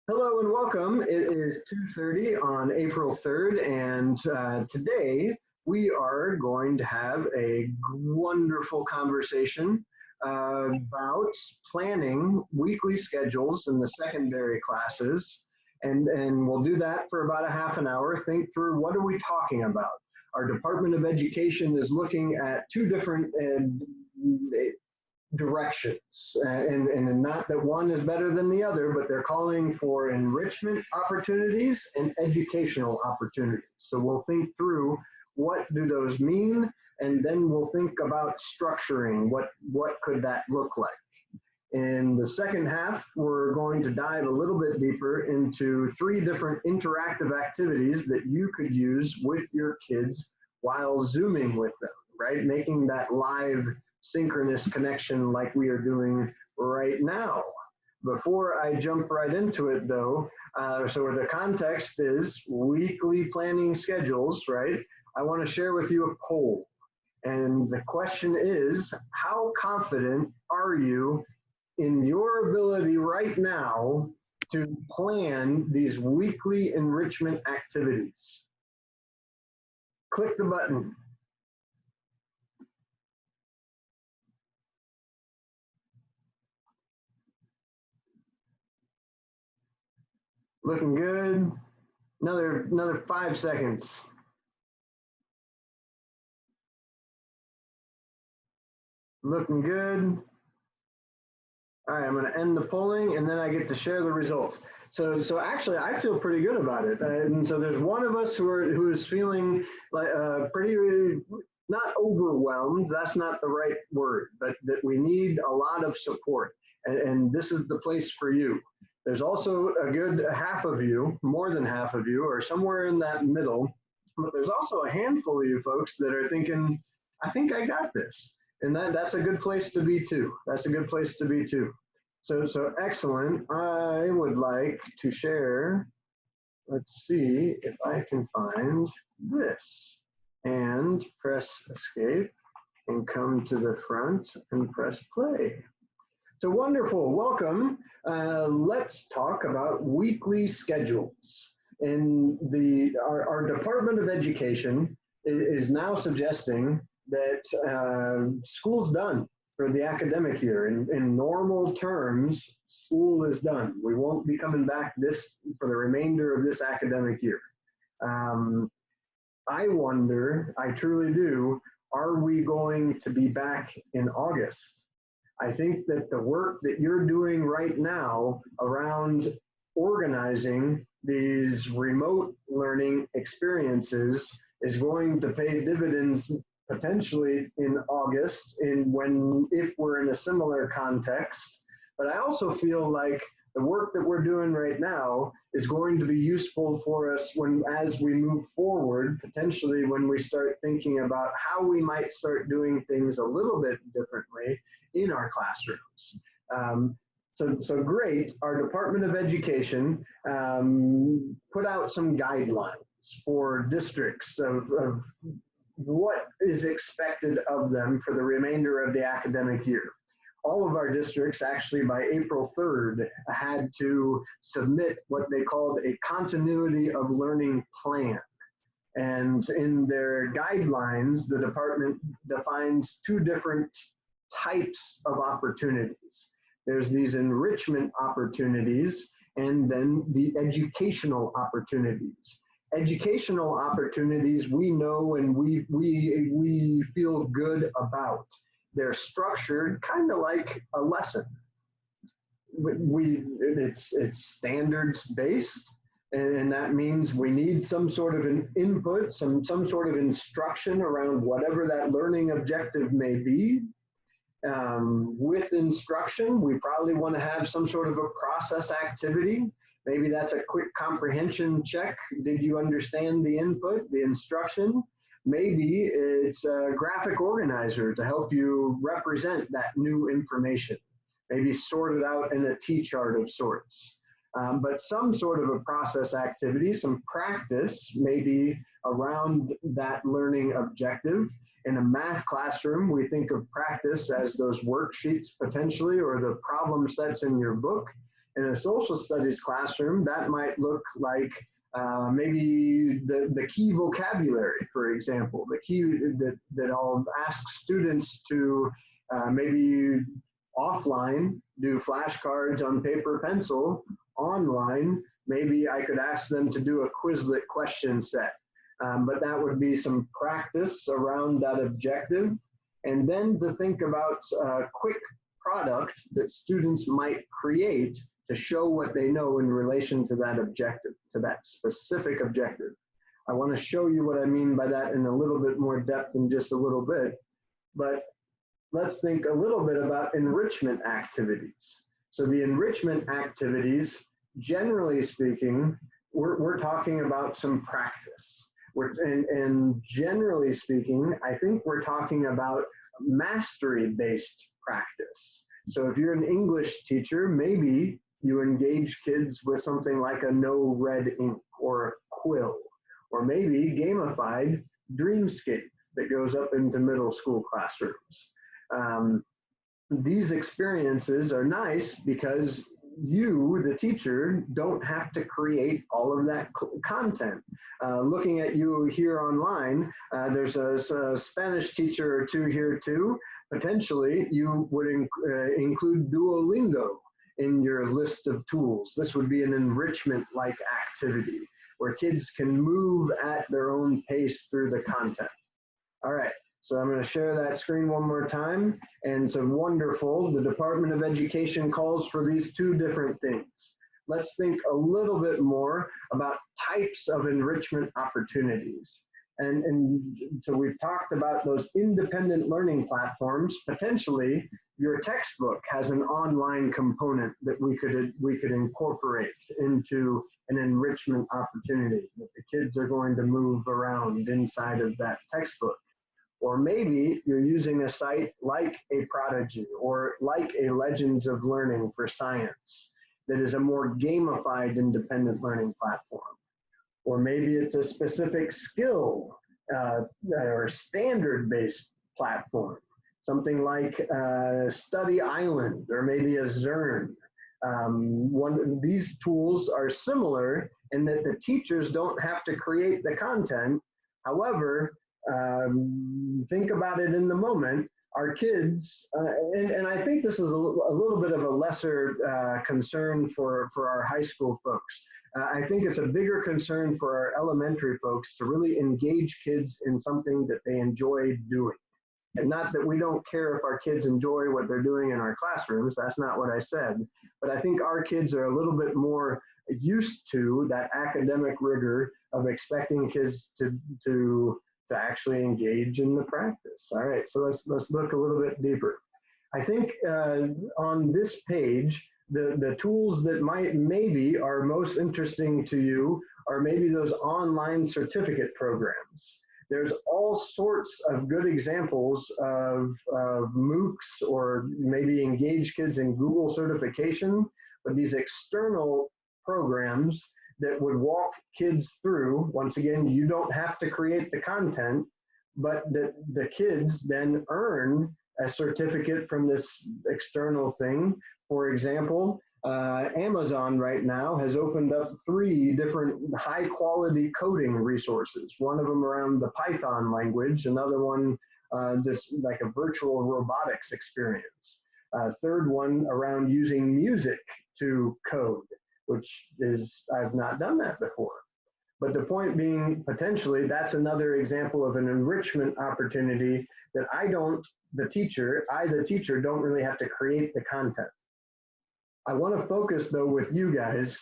Hello and welcome. It is 2:30 on April 3rd, and today we are going to have a wonderful conversation about planning weekly schedules in the secondary classes. And we'll do that for about a half an hour. Think through what are we talking about. Our Department of Education is looking at two different directions. And not that one is better than the other, but they're calling for enrichment opportunities and educational opportunities. So we'll think through what do those mean, and then we'll think about structuring what could that look like. In the second half, we're going to dive a little bit deeper into three different interactive activities that you could use with your kids while Zooming with them, right? Making that live synchronous connection like we are doing right now. Before I jump right into it though, so the context is weekly planning schedules, right? I want to share with you a poll. And the question is, how confident are you in your ability right now to plan these weekly enrichment activities? Click the button. Looking good. Another 5 seconds. Looking good. All right, I'm going to end the polling, and then I get to share the results. So actually, I feel pretty good about it. And so there's one of us who is feeling like pretty not overwhelmed. That's not the right word, but that we need a lot of support, and this is the place for you. There's also a good half of you, more than half of you, or somewhere in that middle. But there's also a handful of you folks that are thinking, I think I got this. And that's a good place to be too. That's a good place to be too. So excellent. I would like to share, let's see if I can find this, and press escape and come to the front and press play. So wonderful, welcome. Let's talk about weekly schedules. And our Department of Education is now suggesting that school's done for the academic year. In normal terms, school is done. We won't be coming back for the remainder of this academic year. I wonder, I truly do, are we going to be back in August? I think that the work that you're doing right now around organizing these remote learning experiences is going to pay dividends potentially in August if we're in a similar context. But I also feel like the work that we're doing right now is going to be useful for us as we move forward, potentially when we start thinking about how we might start doing things a little bit differently in our classrooms. So great, our Department of Education put out some guidelines for districts of what is expected of them for the remainder of the academic year. All of our districts actually by April 3rd had to submit what they called a continuity of learning plan. And in their guidelines, the department defines two different types of opportunities. There's these enrichment opportunities and then the educational opportunities. Educational opportunities we know and we feel good about. They're structured kind of like a lesson. It's standards based, and that means we need some sort of an input, some sort of instruction around whatever that learning objective may be. With instruction, we probably want to have some sort of a process activity. Maybe that's a quick comprehension check. Did you understand the input, the instruction? Maybe it's a graphic organizer to help you represent that new information. Maybe sort it out in a T-chart of sorts. But some sort of a process activity, some practice maybe around that learning objective. In a math classroom, we think of practice as those worksheets potentially, or the problem sets in your book. In a social studies classroom, that might look like maybe the key vocabulary, for example, the key that I'll ask students to maybe offline do flashcards on paper pencil. Online, maybe I could ask them to do a Quizlet question set. But that would be some practice around that objective. And then to think about a quick product that students might create to show what they know in relation to that objective, to that specific objective. I want to show you what I mean by that in a little bit more depth in just a little bit, but let's think a little bit about enrichment activities. So the enrichment activities, generally speaking, we're talking about some practice. And generally speaking, I think we're talking about mastery-based practice. So if you're an English teacher, maybe you engage kids with something like a no red ink or a quill, or maybe gamified Dreamscape that goes up into middle school classrooms. These experiences are nice because you, the teacher, don't have to create all of that content. Looking at you here online, there's a Spanish teacher or two here too. Potentially, you would include Duolingo in your list of tools. This would be an enrichment-like activity where kids can move at their own pace through the content. All right. So I'm going to share that screen one more time. And it's wonderful. The Department of Education calls for these two different things. Let's think a little bit more about types of enrichment opportunities. And so we've talked about those independent learning platforms. Potentially, your textbook has an online component that we could incorporate into an enrichment opportunity that the kids are going to move around inside of that textbook. Or maybe you're using a site like a Prodigy or like a Legends of Learning for Science that is a more gamified independent learning platform. Or maybe it's a specific skill or standard-based platform, something like Study Island or maybe a Zern. These tools are similar in that the teachers don't have to create the content. However, think about it in the moment. Our kids, and I think this is a little bit of a lesser concern for our high school folks. I think it's a bigger concern for our elementary folks to really engage kids in something that they enjoy doing. And not that we don't care if our kids enjoy what they're doing in our classrooms, that's not what I said. But I think our kids are a little bit more used to that academic rigor of expecting kids to actually engage in the practice. All right, so let's look a little bit deeper. I think on this page, the tools that maybe are most interesting to you are maybe those online certificate programs. There's all sorts of good examples of MOOCs or maybe engage kids in Google certification, but these external programs that would walk kids through. Once again, you don't have to create the content, but the kids then earn a certificate from this external thing. For example, Amazon right now has opened up 3 different high quality coding resources. One of them around the Python language, another one this like a virtual robotics experience. Third one around using music to code, which is, I've not done that before. But the point being, potentially, that's another example of an enrichment opportunity that the teacher, don't really have to create the content. I want to focus, though, with you guys,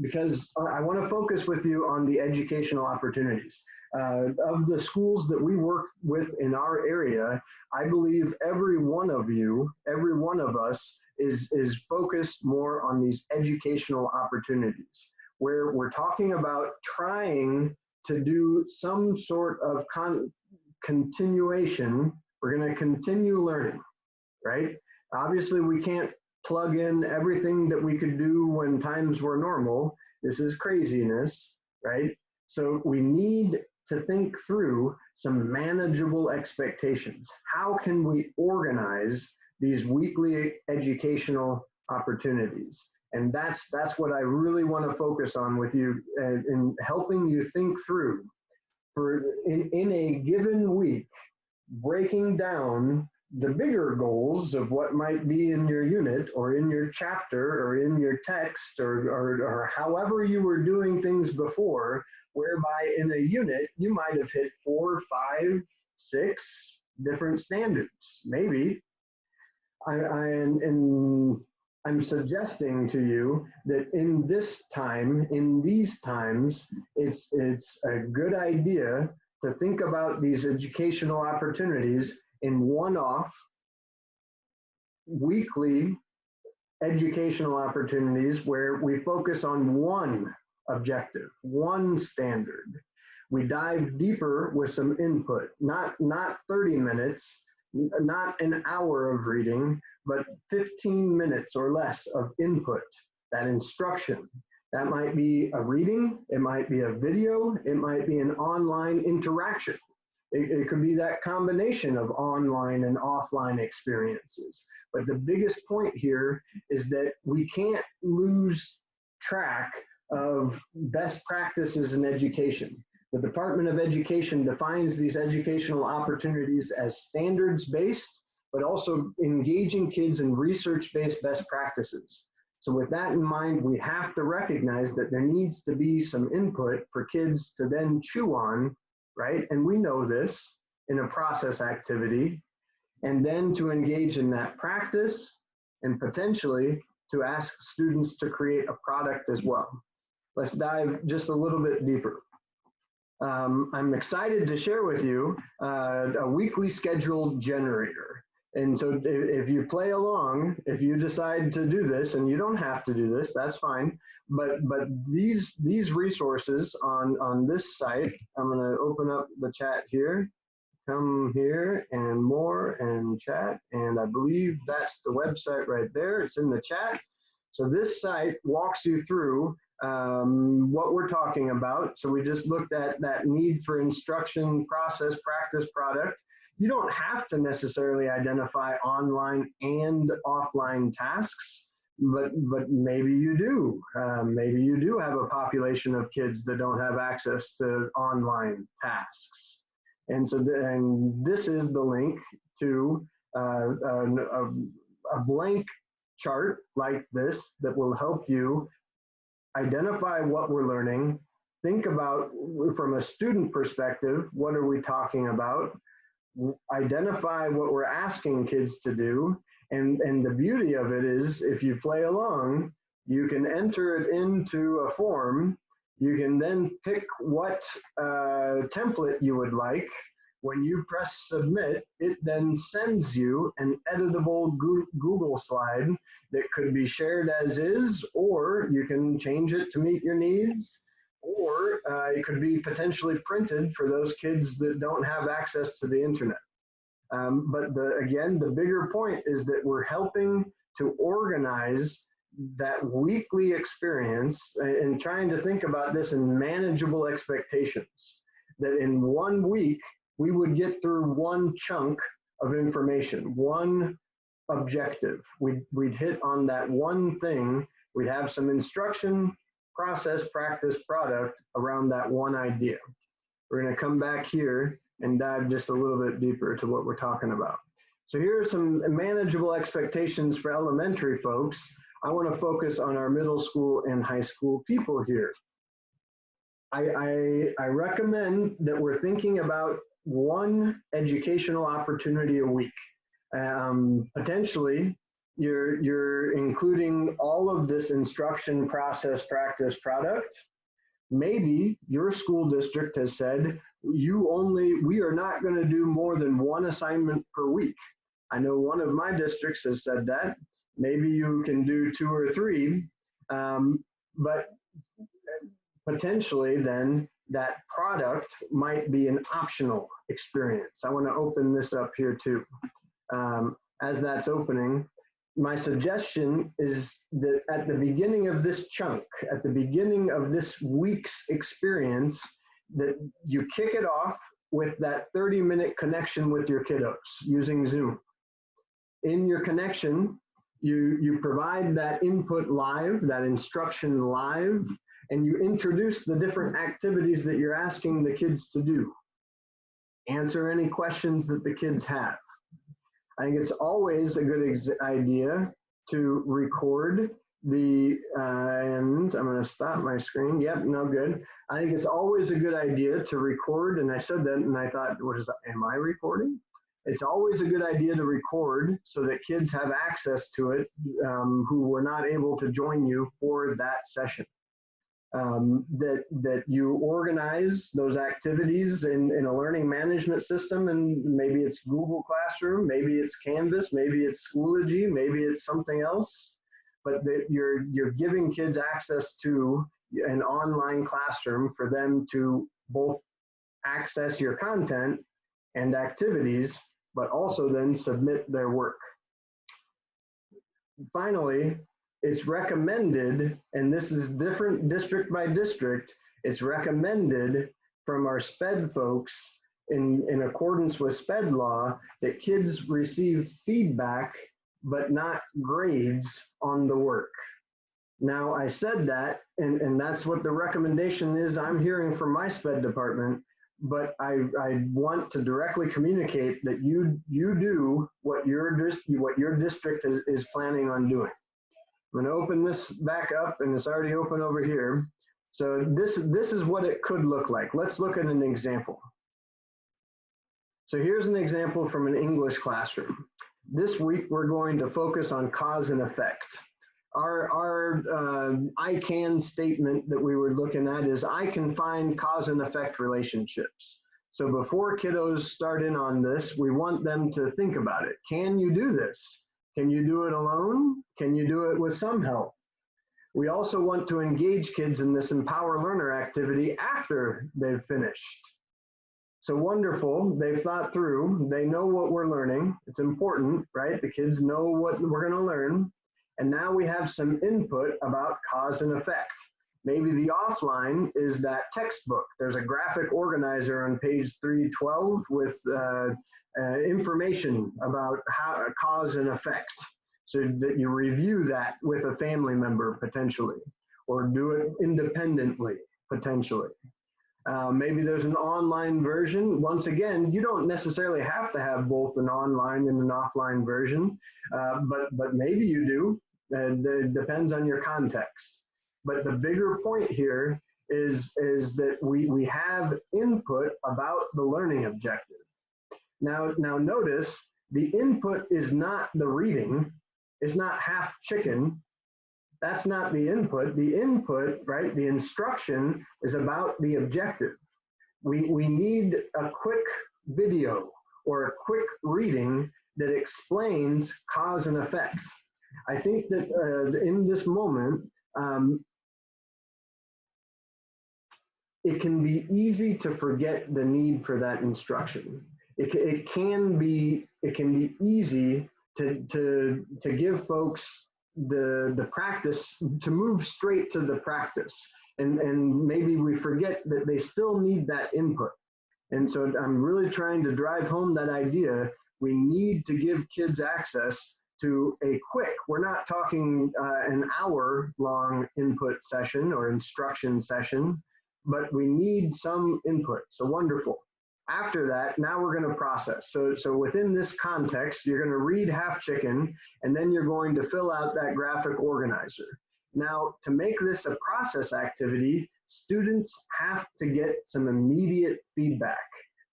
because I want to focus with you on the educational opportunities. Of the schools that we work with in our area, I believe every one of you, every one of us, is focused more on these educational opportunities, where we're talking about trying to do some sort of continuation. We're going to continue learning, right? Obviously, we can't plug in everything that we could do when times were normal. This is craziness, right? So we need to think through some manageable expectations. How can we organize these weekly educational opportunities? And that's what I really want to focus on with you, in helping you think through for in a given week, breaking down the bigger goals of what might be in your unit or in your chapter or in your text, or however you were doing things before, whereby in a unit you might have hit 4, 5, 6 different standards, maybe. I'm suggesting to you that in these times, it's a good idea to think about these educational opportunities in one-off, weekly educational opportunities where we focus on one objective, one standard. We dive deeper with some input, not 30 minutes, not an hour of reading, but 15 minutes or less of input, that instruction. That might be a reading, it might be a video, it might be an online interaction. It could be that combination of online and offline experiences. But the biggest point here is that we can't lose track of best practices in education. The Department of Education defines these educational opportunities as standards-based, but also engaging kids in research-based best practices. So with that in mind, we have to recognize that there needs to be some input for kids to then chew on, right? And we know this in a process activity, and then to engage in that practice and potentially to ask students to create a product as well. Let's dive just a little bit deeper. I'm excited to share with you a weekly schedule generator. And so if you play along, if you decide to do this, and you don't have to do this, that's fine. But these resources on this site, I'm going to open up the chat here. Come here and more and chat. And I believe that's the website right there. It's in the chat. So this site walks you through what we're talking about. So we just looked at that need for instruction, process, practice, product. You don't have to necessarily identify online and offline tasks, but maybe you do. Maybe you do have a population of kids that don't have access to online tasks. And so and this is the link to a blank chart like this that will help you identify what we're learning, think about from a student perspective, what are we talking about, identify what we're asking kids to do, and the beauty of it is if you play along, you can enter it into a form, you can then pick what template you would like. When you press submit, it then sends you an editable Google slide that could be shared as is, or you can change it to meet your needs, or it could be potentially printed for those kids that don't have access to the internet. But again, the bigger point is that we're helping to organize that weekly experience and trying to think about this in manageable expectations, that in 1 week, we would get through one chunk of information, one objective. We'd hit on that one thing. We'd have some instruction, process, practice, product around that one idea. We're going to come back here and dive just a little bit deeper to what we're talking about. So here are some manageable expectations for elementary folks. I want to focus on our middle school and high school people here. I recommend that we're thinking about one educational opportunity a week. Potentially, you're including all of this instruction, process, practice, product. Maybe your school district has said, we are not going to do more than one assignment per week. I know one of my districts has said that. Maybe you can do 2 or 3, but potentially then that product might be an optional experience. I want to open this up here too. As that's opening, my suggestion is that at the beginning of this chunk, at the beginning of this week's experience, that you kick it off with that 30-minute connection with your kiddos using Zoom. In your connection, You provide that input live, that instruction live, and you introduce the different activities that you're asking the kids to do. Answer any questions that the kids have. I think it's always a good idea to record the, and I'm going to stop my screen. Yep, no good. I think it's always a good idea to record, and I said that and I thought, what is that? Am I recording? It's always a good idea to record so that kids have access to it who were not able to join you for that session. That you organize those activities in a learning management system, and maybe it's Google Classroom, maybe it's Canvas, maybe it's Schoology, maybe it's something else, but that you're giving kids access to an online classroom for them to both access your content and activities, but also then submit their work. Finally, it's recommended, and this is different district by district, it's recommended from our SPED folks in accordance with SPED law that kids receive feedback but not grades on the work. Now, I said that, and that's what the recommendation is I'm hearing from my SPED department, but I want to directly communicate that you do what your district is planning on doing. I'm going to open this back up, and it's already open over here. So this is what it could look like. Let's look at an example. So here's an example from an English classroom. This week, we're going to focus on cause and effect. Our I can statement that we were looking at is I can find cause and effect relationships. So before kiddos start in on this, we want them to think about it. Can you do this? Can you do it alone? Can you do it with some help? We also want to engage kids in this Empower Learner activity after they've finished. So wonderful, they've thought through, they know what we're learning. It's important, right? The kids know what we're gonna learn. And now we have some input about cause and effect. Maybe the offline is that textbook. There's a graphic organizer on page 312 with information about how cause and effect, so that you review that with a family member potentially, or do it independently potentially. Maybe there's an online version. Once again, you don't necessarily have to have both an online and an offline version, but maybe you do. It depends on your context. But the bigger point here is that we have input about the learning objective. Now notice the input is not the reading. It's not half chicken. That's not the input. The input, right, the instruction is about the objective. We need a quick video or a quick reading that explains cause and effect. I think that in this moment, it can be easy to forget the need for that instruction. It can be easy to give folks the practice, to move straight to the practice, and maybe we forget that they still need that input. And so I'm really trying to drive home that idea. We need to give kids access to a quick, we're not talking an hour-long input session or instruction session, but we need some input. So wonderful. After that, now we're going to process. So within this context, you're going to read Half Chicken, and then you're going to fill out that graphic organizer. Now, to make this a process activity, students have to get some immediate feedback,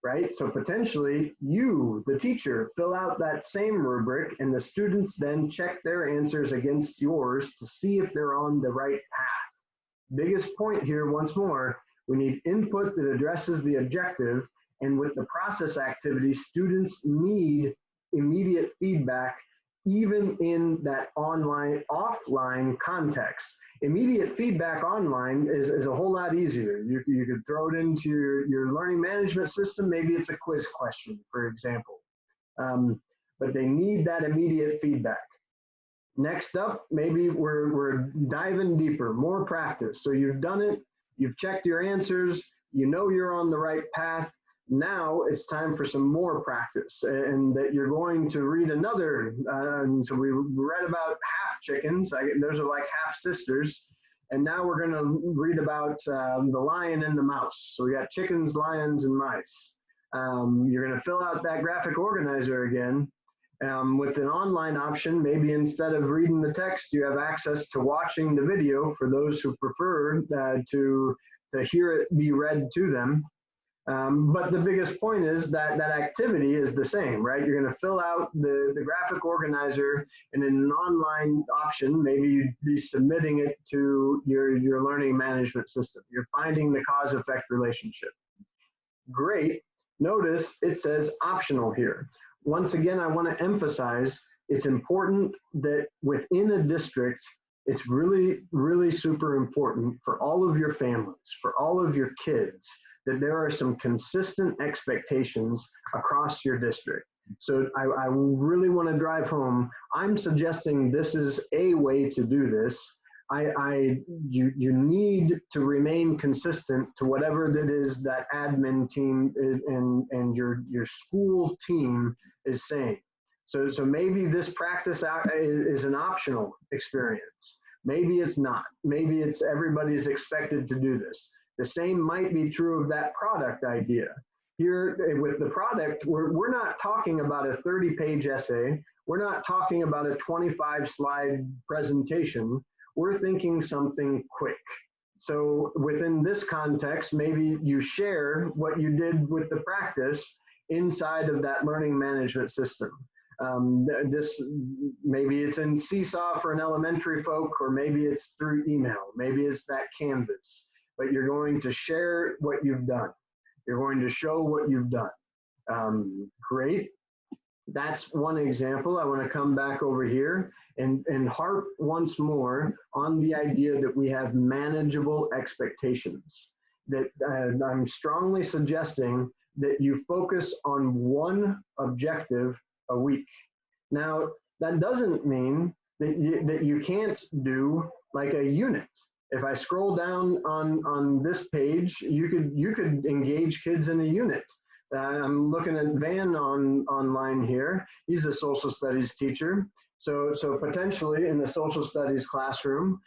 right? So potentially you, the teacher, fill out that same rubric, and the students then check their answers against yours to see if they're on the right path. Biggest point here, once more, we need input that addresses the objective, and with the process activity, students need immediate feedback even in that offline context. Immediate feedback online is a whole lot easier. You could throw it into your learning management system. Maybe it's a quiz question, for example. But they need that immediate feedback. Next up, maybe we're diving deeper, more practice. So you've done it, you've checked your answers, you know you're on the right path. Now it's time for some more practice, and that you're going to read another. So we read about half chickens. Those are like half sisters. And now we're going to read about the lion and the mouse. So we got chickens, lions, and mice. You're going to fill out that graphic organizer again. With an online option, maybe instead of reading the text, you have access to watching the video for those who prefer to hear it be read to them. But the biggest point is that that activity is the same, right? You're going to fill out the graphic organizer, and in an online option, maybe you'd be submitting it to your learning management system. You're finding the cause-effect relationship. Great. Notice it says optional here. Once again, I want to emphasize it's important that within a district, it's really, really super important for all of your families, for all of your kids, that there are some consistent expectations across your district. So I really want to drive home, I'm suggesting this is a way to do this. You need to remain consistent to whatever it is that admin team is, and your school team is saying. So maybe this practice is an optional experience. Maybe it's not. Maybe it's everybody's expected to do this. The same might be true of that product idea. Here with the product, we're not talking about a 30-page essay. We're not talking about a 25-slide presentation. We're thinking something quick. So within this context, maybe you share what you did with the practice inside of that learning management system. Maybe it's in Seesaw for an elementary folk, or maybe it's through email. Maybe it's that Canvas. But you're going to share what you've done. You're going to show what you've done. Great. That's one example. I want to come back over here and harp once more on the idea that we have manageable expectations. That I'm strongly suggesting that you focus on one objective a week. Now, that doesn't mean that you can't do like a unit. If I scroll down on this page, you could engage kids in a unit. I'm looking at Van online here. He's a social studies teacher. So potentially in the social studies classroom,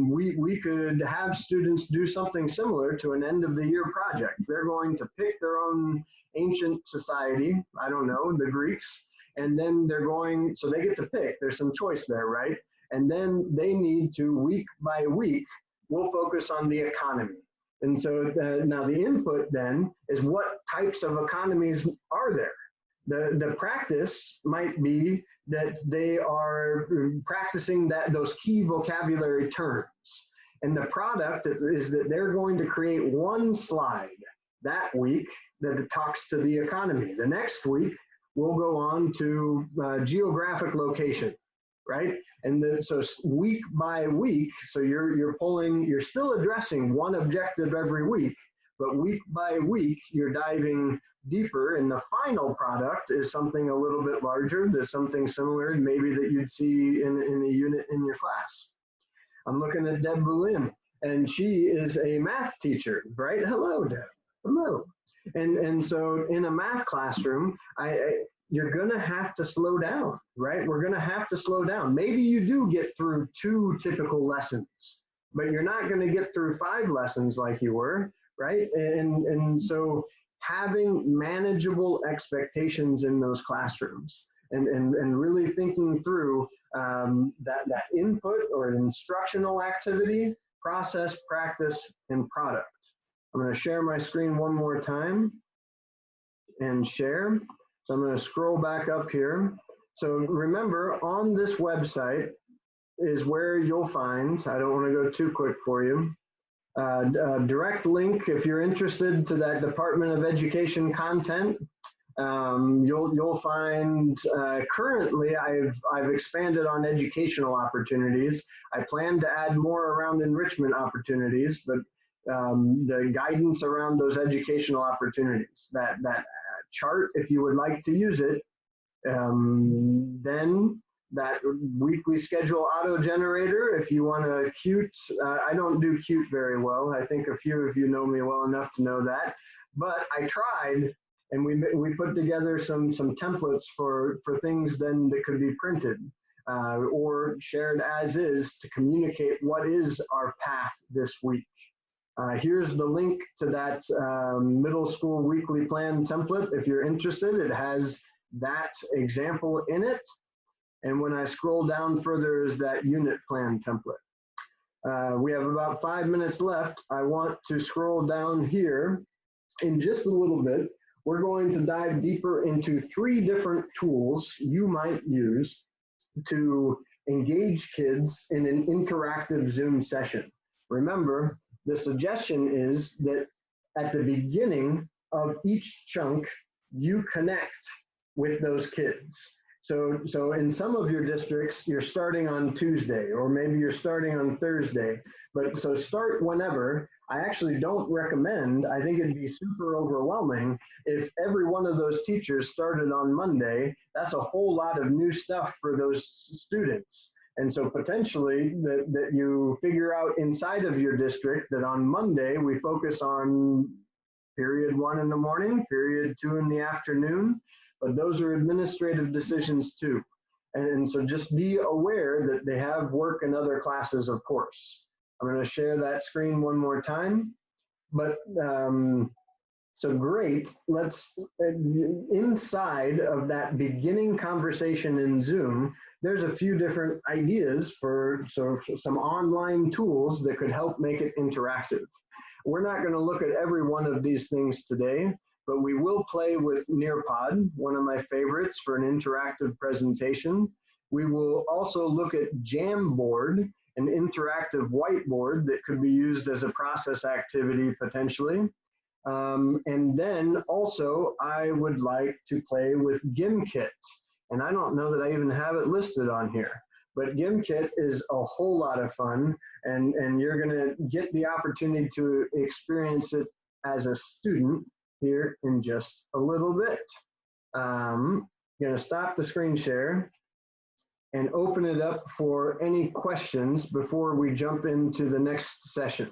we could have students do something similar to an end of the year project. They're going to pick their own ancient society, I don't know, the Greeks, and then so they get to pick, there's some choice there, right? And then they need to, week by week, we'll focus on the economy. And so now the input then is what types of economies are there? The practice might be that they are practicing those key vocabulary terms. And the product is that they're going to create one slide that week that talks to the economy. The next week, we'll go on to geographic location, right? And so week by week, so you're still addressing one objective every week, but week by week, you're diving deeper, and the final product is something a little bit larger. There's something similar, maybe that you'd see in a unit in your class. I'm looking at Deb Boulin, and she is a math teacher, right? Hello, Deb. Hello. And so in a math classroom, you're going to have to slow down, right? We're going to have to slow down. Maybe you do get through 2 typical lessons, but you're not going to get through 5 lessons like you were, right? And so having manageable expectations in those classrooms and really thinking through that input or an instructional activity, process, practice, and product. I'm going to share my screen one more time and share. So I'm going to scroll back up here. So remember, on this website is where you'll find, I don't want to go too quick for you, a direct link if you're interested to that Department of Education content. You'll find, currently I've expanded on educational opportunities. I plan to add more around enrichment opportunities, but the guidance around those educational opportunities, that chart, if you would like to use it, then that weekly schedule auto generator. If you want to Qt, I don't do Qt very well. I think a few of you know me well enough to know that, but I tried, and we put together some templates for things then that could be printed or shared as is to communicate what is our path this week. Here's the link to that middle school weekly plan template. If you're interested, it has that example in it. And when I scroll down further is that unit plan template. We have about 5 minutes left. I want to scroll down here in just a little bit. We're going to dive deeper into 3 different tools you might use to engage kids in an interactive Zoom session. Remember, the suggestion is that at the beginning of each chunk, you connect with those kids. So in some of your districts, you're starting on Tuesday, or maybe you're starting on Thursday. But so start whenever. I actually don't recommend, I think it'd be super overwhelming if every one of those teachers started on Monday. That's a whole lot of new stuff for those students. And so potentially that you figure out inside of your district that on Monday, we focus on period 1 in the morning, period 2 in the afternoon, but those are administrative decisions too. And so just be aware that they have work in other classes, of course. I'm going to share that screen one more time. But so great, let's, inside of that beginning conversation in Zoom, there's a few different ideas for some online tools that could help make it interactive. We're not going to look at every one of these things today, but we will play with Nearpod, one of my favorites for an interactive presentation. We will also look at Jamboard, an interactive whiteboard that could be used as a process activity potentially. And then also I would like to play with GimKit. And I don't know that I even have it listed on here, but GimKit is a whole lot of fun, and you're gonna get the opportunity to experience it as a student here in just a little bit. I'm gonna stop the screen share and open it up for any questions before we jump into the next session.